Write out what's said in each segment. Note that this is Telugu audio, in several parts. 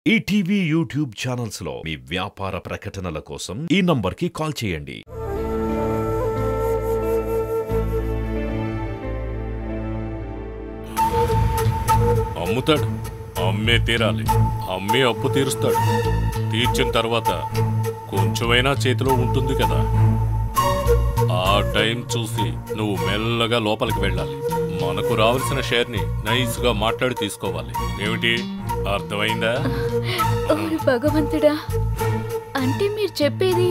ఈటీవీ యూట్యూబ్ ఛానల్స్ లో మీ వ్యాపార ప్రకటనల కోసం ఈ నంబర్కి కాల్ చేయండి. అమ్ముతాడు, అమ్మే తీరాలి, అమ్మే అప్పు తీరుస్తాడు. తీర్చిన తర్వాత కొంచెమైనా చేతిలో ఉంటుంది కదా. ఆ టైం చూసి నువ్వు మెల్లగా లోపలికి వెళ్ళాలి. మనకు రావాల్సిన షేర్ని నైస్గా మాట్లాడి తీసుకోవాలి. ఏమిటి, అర్థమైందా? భగవంతుడా, అంటే మీరు చెప్పేది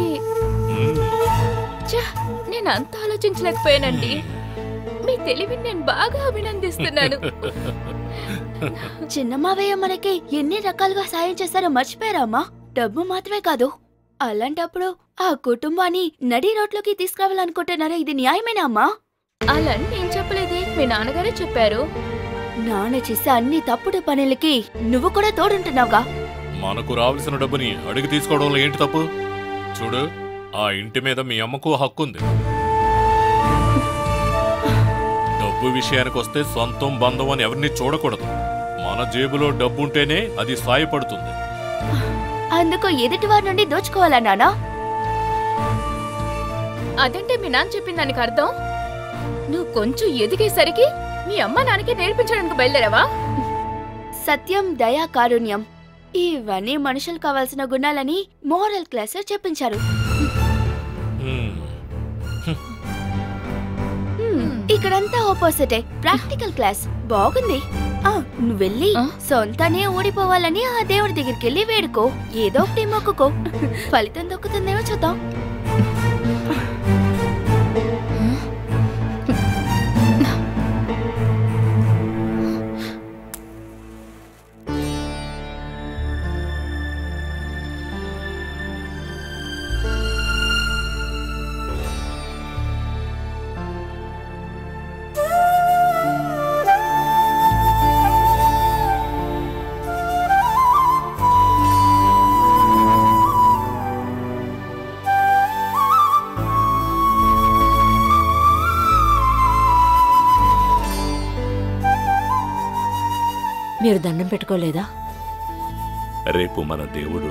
నేను అంత ఆలోచించలేకపోయానండి. మీ తెలివిని నేను బాగా అభినందిస్తున్నాను. చిన్న మావయ్య మనకి ఎన్ని రకాలుగా సాయం చేశారో మర్చిపోయారమ్మా. డబ్బు మాత్రమే కాదు, అలాంటప్పుడు ఆ కుటుంబాన్ని నడి రోడ్లోకి తీసుకురావాలనుకుంటున్నారా? ఇది న్యాయమేనా అమ్మా? అలా నేను చెప్పలేదే, మీ నాన్నగారే చెప్పారు. నాన్న చేసే అన్ని తప్పుడు పనులకి నువ్వు కూడా తోడుంటున్నావుగా. మనకు రావాల్సిన డబ్బుని అడిగి తీసుకోవడంలో ఏంటి తప్పు? చూడు, ఆ ఇంటి మీద మీ అమ్మకు హక్కుంది. డబ్బు విషయానికి వస్తే సొంతం బంధం అని ఎవరిని చూడకూడదు. మన జేబులో డబ్బు ఉంటేనే అది సాయపడుతుంది. అందుకు ఎదుటి వారి నుండి దోచుకోవాలా నానా? అదంటే మీ నాన్న చెప్పిన దానికి అర్థం నువ్వు కొంచెం ఎదిగేసరికి మీ అమ్మ నాన్నకి నేర్పించడానికి బయలుదేరావా? సత్యం, దయా, కారుణ్యం ఇవన్నీ మనుషులు కావాల్సిన గుణాలని మోరల్ క్లాస్ చెప్పించారు. ఇక్కడంతా ఆపోజిటే, ప్రాక్టికల్ క్లాస్. బాగుంది. నువ్వు వెళ్ళి సొంతనే ఓడిపోవాలని ఆ దేవుడి దగ్గరికి వెళ్ళి వేడుకో. ఏదో ఒకటి మొక్కుకో, ఫలితం దొక్కుతుందేమో చూద్దాం. మీరు దండం పెట్టుకోలేదా? రేపు మన దేవుడు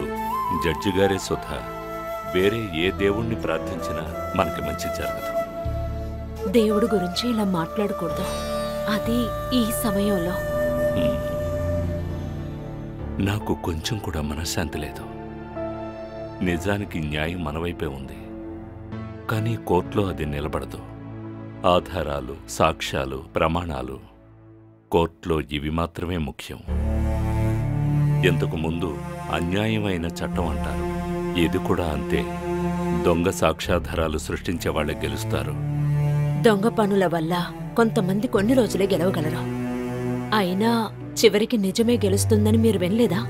జడ్జి గారే సుధ. వేరే ఏ దేవుణ్ణి ప్రార్థించినా మనకి మంచి జరగదు. దేవుడు గురించి ఇలా మాట్లాడకూడదు, అది ఈ సమయంలో. నాకు కొంచెం కూడా మనశ్శాంతి లేదు. నిజానికి న్యాయం మనవైపే ఉంది, కానీ కోర్టులో అది నిలబడదు. ఆధారాలు, సాక్ష్యాలు, ప్రమాణాలు కోర్టులో ఇవి మాత్రమే ముఖ్యం. ఇంతకు ముందు అన్యాయమైన చట్టం అంటారు, ఇది కూడా అంతే. దొంగ సాక్ష్యాధారాలు సృష్టించే వాళ్ళే గెలుస్తారు. దొంగ పనుల వల్ల కొంతమంది కొన్ని రోజులే గెలవగలరు, అయినా చివరికి నిజమే గెలుస్తుందని మీరు వినలేదా?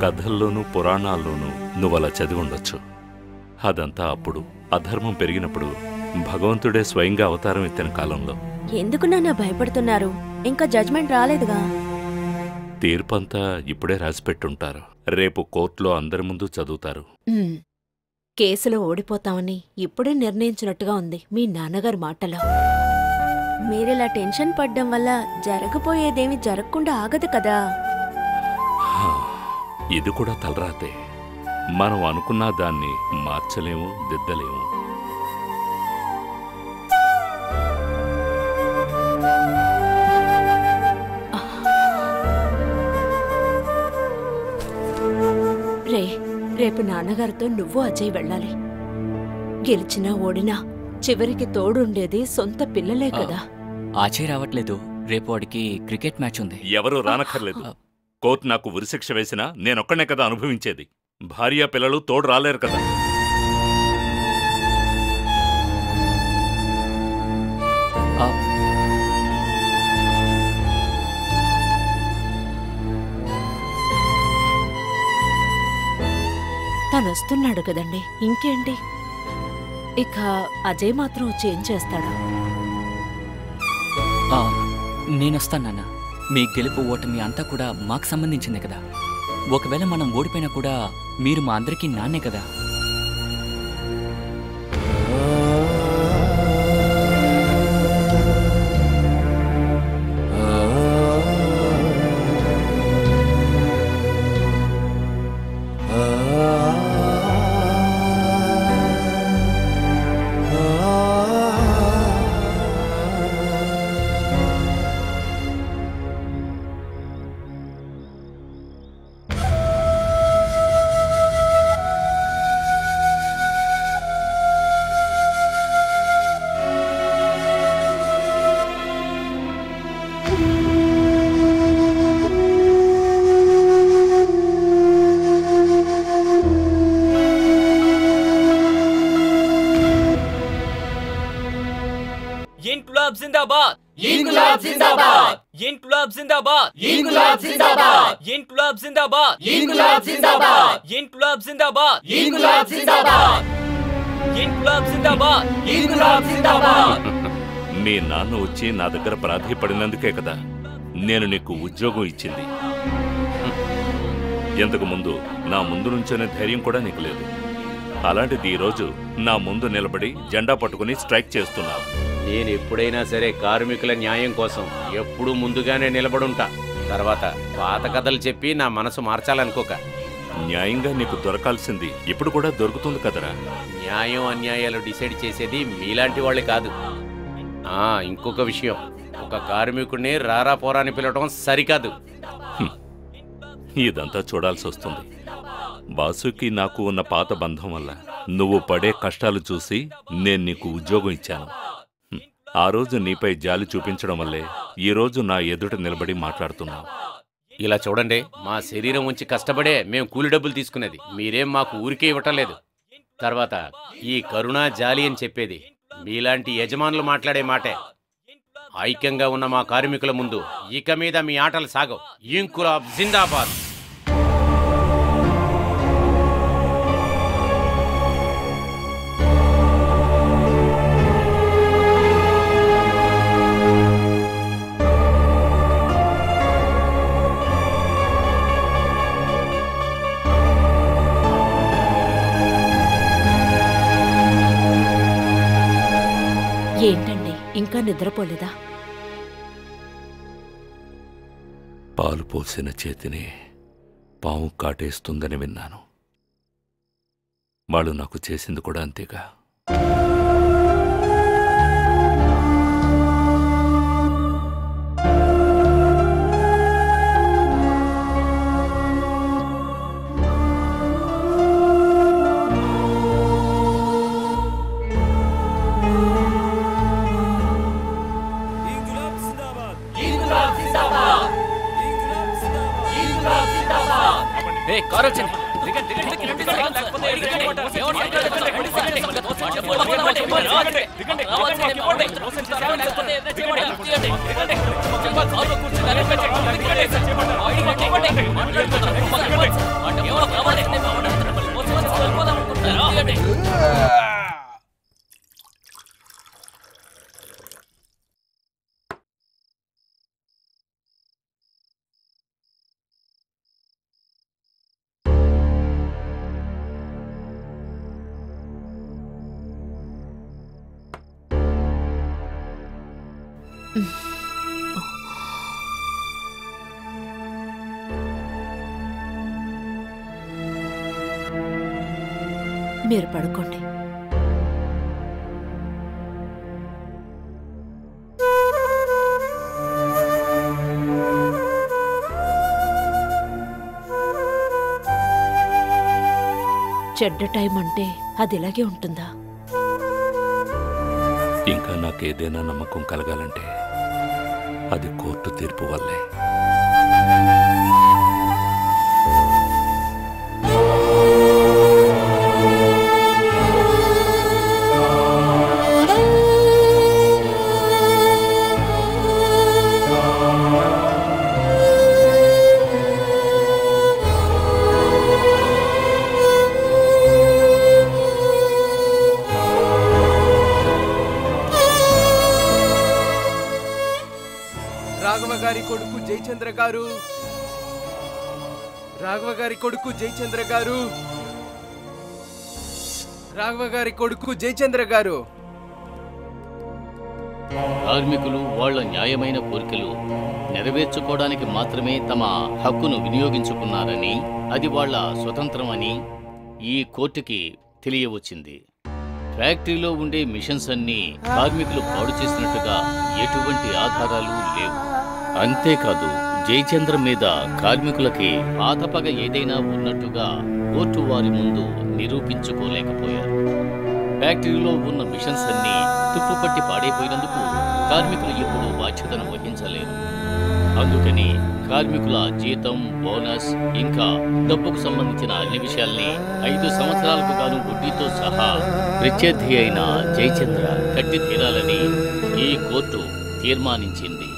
కథల్లోనూ పురాణాల్లోనూ నువ్వలా చదివి ఉండొచ్చు. అదంతా అప్పుడు అధర్మం పెరిగినప్పుడు, భగవంతుడే స్వయంగా అవతారం ఎత్తిన కాలంలో. ఎందుకు నన్ను భయపడుతున్నారు? ఇంకా జడ్జ్మెంట్ రాలేదుగా. తీర్పంతా ఇప్పుడే రాసిపెట్టుంటారు. రేపు కోర్టులో అందరి ముందు చదువుతారు. కేసులో ఓడిపోతామని ఇప్పుడే నిర్ణయించినట్టుగా ఉంది మీ నాన్నగారి మాటలో. మీరిలా టెన్షన్ పడ్డం వల్ల జరగబోయేదేమి జరగకుండా ఆగదు కదా. ఇది కూడా తలరాతే. మనం అనుకున్న దాన్ని మార్చలేము, దిద్దలేము. రేపు నాన్నగారితో నువ్వు అజయ్ వెళ్ళాలి. గెలిచినా ఓడినా చివరికి తోడుండేది సొంత పిల్లలే కదా. అజయ్ రావట్లేదు, రేపు వాడికి క్రికెట్ మ్యాచ్ ఉంది. ఎవరూ రానక్కర్లేదు. కోర్టు నాకు ఉరిశిక్ష వేసినా నేనొక్కనే కదా అనుభవించేది. భార్య పిల్లలు తోడు రాలేరు కదా. తనొస్తున్నాడు కదండి, ఇంకేంటి. ఇక అజయ్ మాత్రం వచ్చి ఏం చేస్తాడు? నేనొస్తాను నాన్న. మీ గెలుపు ఓటమి అంతా కూడా మాకు సంబంధించిందే కదా. ఒకవేళ మనం ఓడిపోయినా కూడా మీరు మా అందరికీ నాన్నే కదా. జిందాబాద్ ఇంక్విలాబ్ జిందాబాద్ ఇంక్విలాబ్ జిందాబాద్ ఇంక్విలాబ్ జిందాబాద్ ఇంక్విలాబ్ జిందాబాద్ ఇంక్విలాబ్ జిందాబాద్ ఇంక్విలాబ్ జిందాబాద్ ఇంక్విలాబ్ జిందాబాద్ ఇంక్విలాబ్ జిందాబాద్ ఇంక్విలాబ్ జిందాబాద్. మీ నాన్న వచ్చి నా దగ్గర ప్రాధాయపడినందుకే కదా నేను నీకు ఉద్యోగం ఇచ్చింది. ఇంతకు ముందు నా ముందు నుంచోనే ధైర్యం కూడా నీకు లేదు. అలాంటిది ఈరోజు నా ముందు నిలబడి జెండా పట్టుకుని స్ట్రైక్ చేస్తున్నావు. నేను ఎప్పుడైనా సరే కార్మికుల న్యాయం కోసం ఎప్పుడూ ముందుగానే నిలబడుంటా. తర్వాత పాత కథలు చెప్పి నా మనసు మార్చాలనుకోక. న్యాయంగా నీకు దొరకాల్సింది ఇప్పుడు కూడా దొరుకుతుంది కదరా. న్యాయం అన్యాయాలు డిసైడ్ చేసేది మీలాంటి వాళ్ళే కాదు. ఇంకొక విషయం, ఒక కార్మికుడిని రారా పోరాని పిలవటం సరికాదు. ఇదంతా చూడాల్సి వస్తుంది. బాసుకి నాకు ఉన్న పాత బంధం వల్ల నువ్వు పడే కష్టాలు చూసి నేను నీకు ఉద్యోగం ఇచ్చాను. ఆ రోజు నీపై జాలి చూపించడం వల్లే ఈరోజు నా ఎదుట నిలబడి మాట్లాడుతున్నావు. ఇలా చూడండి, మా శరీరం ఉంచి కష్టపడే మేము కూలి డబ్బులు తీసుకునేది. మీరేం మాకు ఊరికే ఇవ్వటం లేదు. తర్వాత ఈ కరుణా జాలి అని చెప్పేది మీలాంటి యజమానులు మాట్లాడే మాటే. ఐక్యంగా ఉన్న మా కార్మికుల ముందు ఇక మీద మీ ఆటలు సాగవు. ఇంక్విలాబ్ జిందాబాద్. ఏంటండి ఇంకా నిద్రపోలేదా? పాలు పోసిన చేతిని పాము కాటేస్తుందని విన్నాను. వాళ్ళు నాకు చేసింది కూడా అంతేగా. మీరు పడుకోండి. చెడ్డ టైం అంటే అది ఇలాగే ఉంటుందా? ఇంకా నాకేదైనా నమ్మకం కలగాలంటే అది కోర్టు తీర్పు వల్లే. రాఘవ గారి కొడుకు జయచంద్ర గారు, రాఘవ గారి కొడుకు జయచంద్ర గారు, రాఘవ గారి కొడుకు జయచంద్ర గారు. కార్మికులు వాళ్ల న్యాయమైన కోరికలు నెరవేర్చుకోవడానికి మాత్రమే తమ హక్కును వినియోగించుకున్నారని, అది వాళ్ల స్వతంత్రం అని ఈ కోర్టుకి తెలియవచ్చింది. ఫ్యాక్టరీలో ఉండే మిషన్స్ అన్నీ కార్మికులు పాడు చేసినట్టుగా ఎటువంటి ఆధారాలు లేవు. అంతేకాదు, జయచంద్ర మీద కార్మికులకి ఆతపగ ఏదైనా ఉన్నట్టుగా కోర్టు వారి ముందు నిరూపించుకోలేకపోయారు. ఫ్యాక్టరీలో ఉన్న మిషన్స్ అన్నీ తుప్పుపట్టి పాడైపోయినందుకు కార్మికులు ఇప్పుడు బాధ్యతను వహించలేరు. అందుకని కార్మికుల జీతం, బోనస్ ఇంకా డబ్బుకు సంబంధించిన అన్ని విషయాల్ని 5 సంవత్సరాలకు గాను వడ్డీతో సహా ప్రత్యర్థి అయిన జయచంద్ర కట్టి తీరాలని ఈ కోర్టు తీర్మానించింది.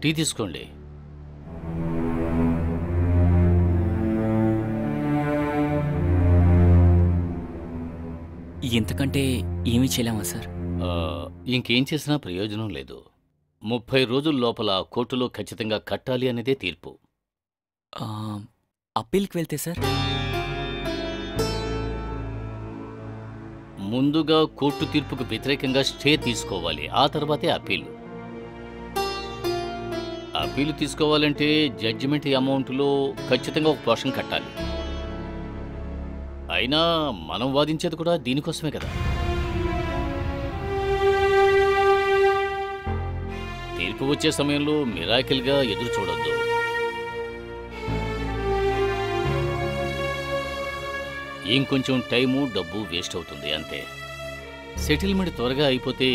టీ తీసుకోండి. ఇంతకంటే ఏమీ చేయలేమా సార్? ఇంకేం చేసినా ప్రయోజనం లేదు. 30 రోజుల లోపల కోర్టులో ఖచ్చితంగా కట్టాలి అనేదే తీర్పు. అప్పీల్కి వెళ్తే సార్? ముందుగా కోర్టు తీర్పుకు వ్యతిరేకంగా స్టే తీసుకోవాలి, ఆ తర్వాతే అప్పీలు. అప్పీలు తీసుకోవాలంటే జడ్జిమెంట్ అమౌంట్లో ఖచ్చితంగా ఒక పోర్షన్ కట్టాలి. అయినా మనం వాదించేది కూడా దీనికోసమే కదా. తీర్పు వచ్చే సమయంలో మిరాకిల్గా ఎదురు చూడొద్దు. ఇంకొంచెం టైము డబ్బు వేస్ట్ అవుతుంది అంతే. సెటిల్మెంట్ త్వరగా అయిపోతే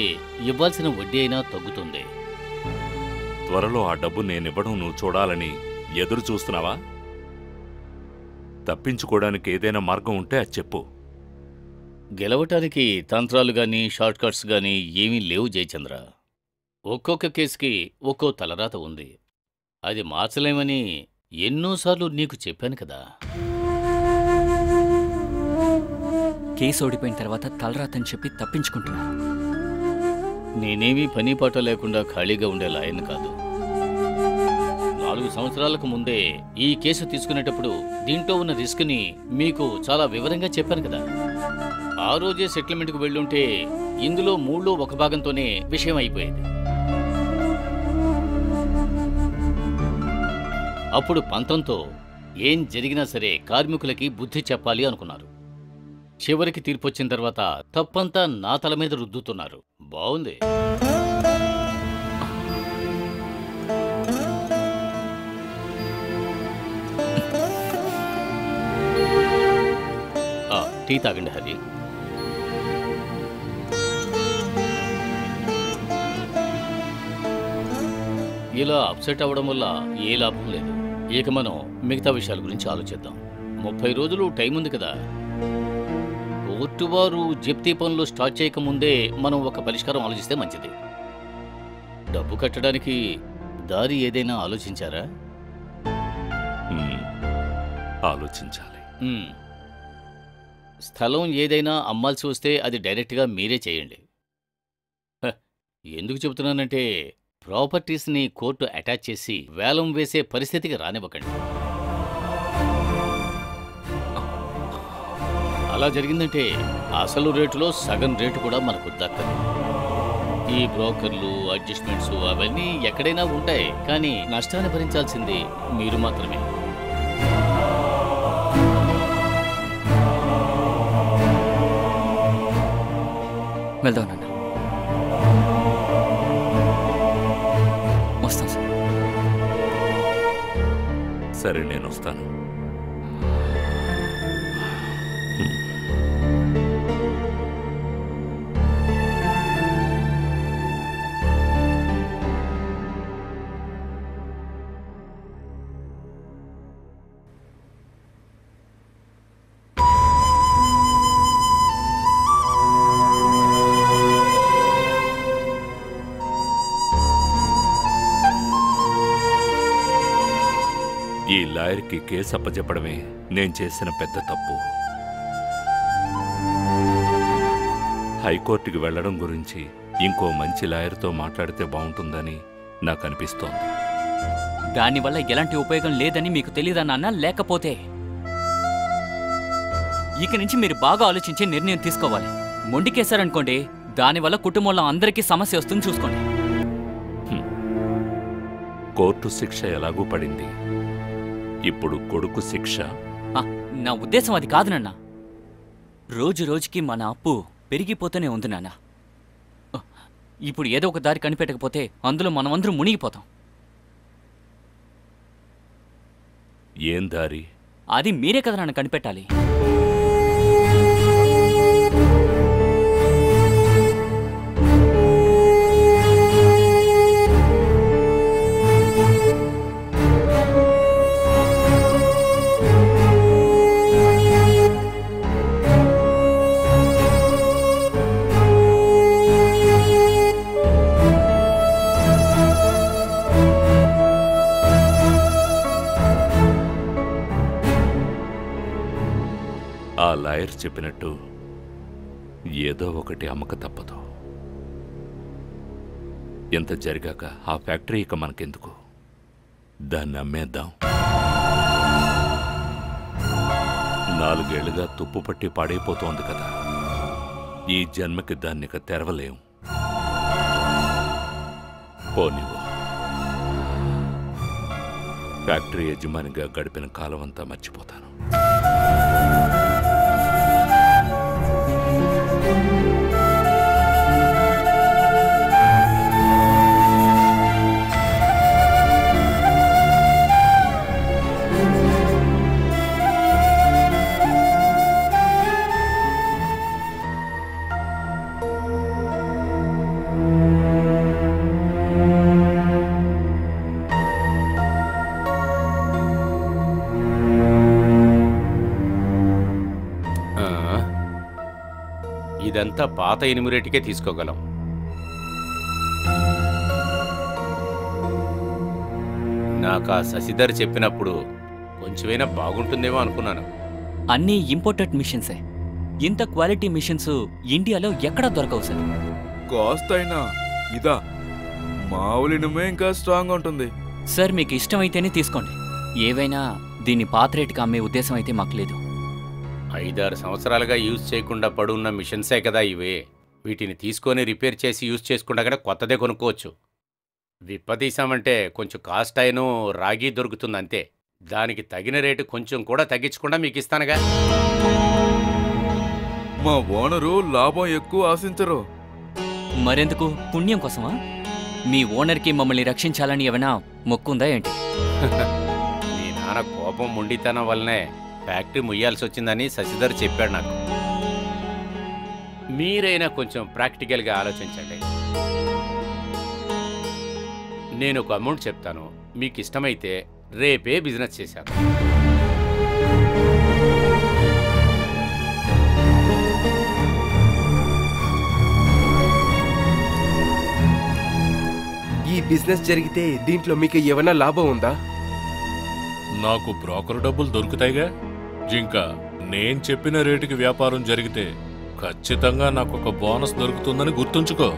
ఇవ్వాల్సిన వడ్డీ అయినా తగ్గుతుంది. త్వరలో ఆ డబ్బు నేనివ్వడం నువ్వు చూడాలని ఎదురు చూస్తున్నావా? తప్పించుకోవడానికి ఏదైనా మార్గం ఉంటే అది చెప్పు. గెలవటానికి తంత్రాలు గాని షార్ట్ కట్స్ గాని ఏమీ లేవు జయచంద్ర. ఒక్కొక్క కేసుకి ఒక్కో తలరాత ఉంది. అది మార్చలేమని ఎన్నోసార్లు నీకు చెప్పాను కదా. కేసు ఓడిపోయిన తర్వాత తలరాతని చెప్పి తప్పించుకుంటున్నా. నేనేమీ పని పాట లేకుండా ఖాళీగా ఉండే లాయన్ని కాదు. 4 సంవత్సరాలకు ముందే ఈ కేసు తీసుకునేటప్పుడు దీంట్లో ఉన్న రిస్క్ని మీకు చాలా వివరంగా చెప్పాను కదా. ఆ రోజే సెటిల్మెంట్కు వెళ్ళుంటే ఇందులో 3లో 1 భాగంతోనే విషయం అయిపోయేది. అప్పుడు పంతంతో ఏం జరిగినా సరే కార్మికులకి బుద్ధి చెప్పాలి అనుకున్నారు. చివరికి తీర్పొచ్చిన తర్వాత తప్పంతా నా తల మీద రుద్దుతున్నారు. బావుంది. టీ తాగండి హరి. ఇలా అప్సెట్ అవ్వడం వల్ల ఏ లాభం లేదు. ఇక మనం మిగతా విషయాల గురించి ఆలోచిద్దాం. 30 రోజులు టైం ఉంది కదా. కోర్టు వారు జప్తీ పనులు స్టార్ట్ చేయకముందే మనం ఒక పరిష్కారం ఆలోచిస్తే మంచిది. డబ్బు కట్టడానికి దారి ఏదైనా ఆలోచించారా? ఆలోచించాలి. స్థలం ఏదైనా అమ్మాల్సి వస్తే అది డైరెక్ట్గా మీరే చేయండి. ఎందుకు చెబుతున్నానంటే ప్రాపర్టీస్ని కోర్టు అటాచ్ చేసి వేలం వేసే పరిస్థితికి రానివ్వకండి. అలా జరిగిందంటే అసలు రేటులో సగం రేటు కూడా మనకు దక్కదు. ఈ బ్రోకర్లు అడ్జస్ట్మెంట్స్ అవన్నీ ఎక్కడైనా ఉంటాయి, కానీ నష్టాన్ని భరించాల్సింది మీరు మాత్రమే. వెళ్దాం నాన్న. వస్తాం సార్. సరే, నేను వస్తాను. ఈ లాయర్కి కేసు అప్పచెప్పడమే నేను చేసిన పెద్ద తప్పు. హైకోర్టుకి వెళ్లడం గురించి ఇంకో మంచి లాయర్తో మాట్లాడితే బాగుంటుందని నాకు అనిపిస్తోంది. దానివల్ల ఎలాంటి ఉపయోగం లేదని మీకు తెలీదా నాన్న? లేకపోతే ఇక నుంచి మీరు బాగా ఆలోచించి నిర్ణయం తీసుకోవాలి. మొండికేశారనుకోండి, దానివల్ల కుటుంబంలో అందరికీ సమస్య వస్తుంది చూసుకోండి. కోర్టు శిక్ష ఎలాగూ పడింది, ఇప్పుడు కొడుకు శిక్ష. నా ఉద్దేశం అది కాదు నాన్న. రోజు రోజుకి మన అప్పు పెరిగిపోతూనే ఉంది నాన్న. ఇప్పుడు ఏదో ఒక దారి కనిపెట్టకపోతే అందులో మనమందరం మునిగిపోతాం. ఏం దారి? అది మీరే కదా నన్ను కనిపెట్టాలి. ఆ లాయర్ చెప్పినట్టు ఏదో ఒకటి అమ్మక తప్పదు. ఎంత జరిగాక ఆ ఫ్యాక్టరీ ఇక మనకెందుకు, దాన్ని అమ్మేద్దాం. 4 ఏళ్లుగా తుప్పుపట్టి పాడైపోతోంది కదా, ఈ జన్మకి దాన్నిక తెరవలేం. పోనివ్వు. ఫ్యాక్టరీ యజమానిగా గడిపిన కాలం అంతా మర్చిపోతాను. ఇదంతా పాత ఇనుము రేటుకే తీసుకోగలం. నాకు ఆ శశిధర్ చెప్పినప్పుడు కొంచెమైనా బాగుంటుందేమో అనుకున్నాను. అన్నీ ఇంపోర్టెడ్ మిషన్సే. ఇంత క్వాలిటీ మిషన్స్ ఇండియాలో ఎక్కడా దొరకవు సార్. కాస్ట్ అయినా ఇదా మావులినుమే ఇంకా స్ట్రాంగ్ ఉంటుంది. సార్ మీకు ఇష్టమైతేనే తీసుకోండి. ఏవైనా దీన్ని పాత రేటుకి అమ్మే ఉద్దేశం అయితే మాకు లేదు. 5-6 సంవత్సరాలుగా యూజ్ చేయకుండా పడున్న మిషన్సే కదా ఇవే. వీటిని తీసుకొని రిపేర్ చేసి యూజ్ చేసుకుండా కూడా కొత్తదే కొనుక్కోవచ్చు. విప్పతీసామంటే కొంచెం కాస్ట్ అయినో రాగి దొరుకుతుంది అంతే. దానికి తగిన రేటు కొంచెం కూడా తగ్గించకుండా మీకు ఇస్తానుగా. మా ఓనరు లాభం ఎక్కువ ఆశించరు. మరెందుకు, పుణ్యం కోసమా? మీ ఓనర్కి మమ్మల్ని రక్షించాలని ఏమైనా మొక్కుందా ఏంటి? మీ నాన్న కోపం మొండితనం వల్లనే ఫ్యాక్టరీ ముయ్యాల్సి వచ్చిందని శశిధర్ చెప్పాడు నాకు. మీరైనా కొంచెం ప్రాక్టికల్గా ఆలోచించండి. నేను ఒక అమౌంట్ చెప్తాను, మీకు ఇష్టమైతే రేపే బిజినెస్ చేశాను. ఈ బిజినెస్ జరిగితే దీంట్లో మీకు ఏమైనా లాభం ఉందా? నాకు బ్రోకర్ డబ్బులు దొరుకుతాయిగా. ఇంకా నేను చెప్పిన రేటుకి వ్యాపారం జరిగితే ఖచ్చితంగా నాకు ఒక బోనస్ దొరుకుతుందని గుర్తుంచుకో.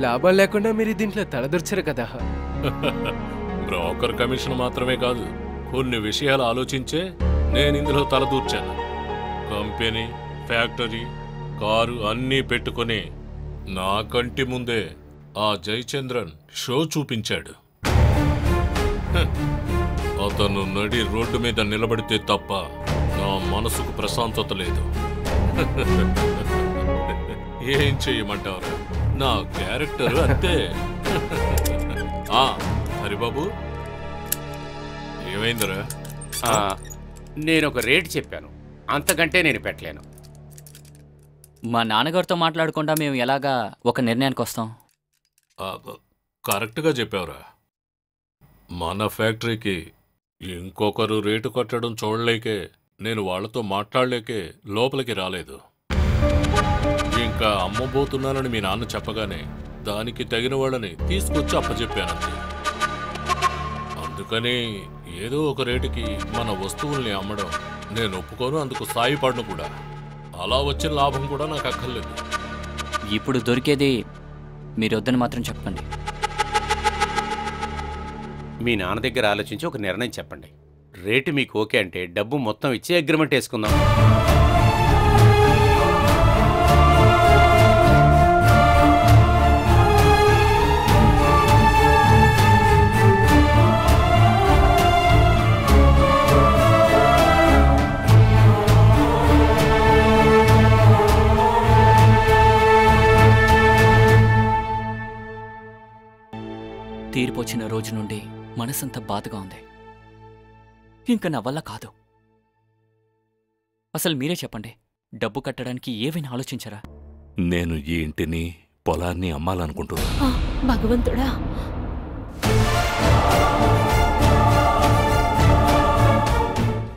లాభం లేకుండా మీరు దీంట్లో తలదొర్చరు కదా. బ్రోకర్ కమిషన్ మాత్రమే కాదు, కొన్ని విషయాలు ఆలోచించే నేను ఇందులో తలదూర్చాను. కంపెనీ, ఫ్యాక్టరీ, కారు అన్నీ పెట్టుకుని నా కంటి ముందే ఆ జయచంద్రన్ షో చూపించాడు. అతను నడి రోడ్డు మీద నిలబడితే తప్ప నా మనసుకు ప్రశాంతత లేదు. ఏం చెయ్యమంటారు, నా క్యారెక్టర్ అంతే. హరిబాబు, ఏమైందిరా? నేను ఒక రేటు చెప్పాను, అంతకంటే నేను పెట్టలేను. మా నాన్నగారితో మాట్లాడకుండా మేము ఎలాగా ఒక నిర్ణయానికి వస్తాం? కరెక్ట్గా చెప్పావురా. మన ఫ్యాక్టరీకి ఇంకొకరు రేటు కట్టడం చూడలేకే నేను వాళ్లతో మాట్లాడలేకే లోపలికి రాలేదు. ఇంకా అమ్మబోతున్నానని మీ నాన్న చెప్పగానే దానికి తగిన వాళ్ళని తీసుకొచ్చి అప్పచెప్పానంతే. అందుకని ఏదో ఒక రేటుకి మన వస్తువుల్ని అమ్మడం నేను ఒప్పుకోను, అందుకు సాయపడను కూడా. అలా వచ్చిన లాభం కూడా నాకు అక్కర్లేదు. ఇప్పుడు దొరికేది మీరొద్దని మాత్రం చెప్పండి. మీ నాన్న దగ్గర ఆలోచించి ఒక నిర్ణయం చెప్పండి. రేటు మీకు ఓకే అంటే డబ్బు మొత్తం ఇచ్చే అగ్రిమెంట్ వేసుకుందాం. రోజు నుండి మనసంతా బాధగా ఉంది. ఇంక నా వల్ల కాదు. అసలు మీరే చెప్పండి, డబ్బు కట్టడానికి ఏవైనా ఆలోచించారా? నేను ఈ ఇంటిని పొలాన్ని అమ్మాలనుకుంటున్నాను. భగవంతుడా,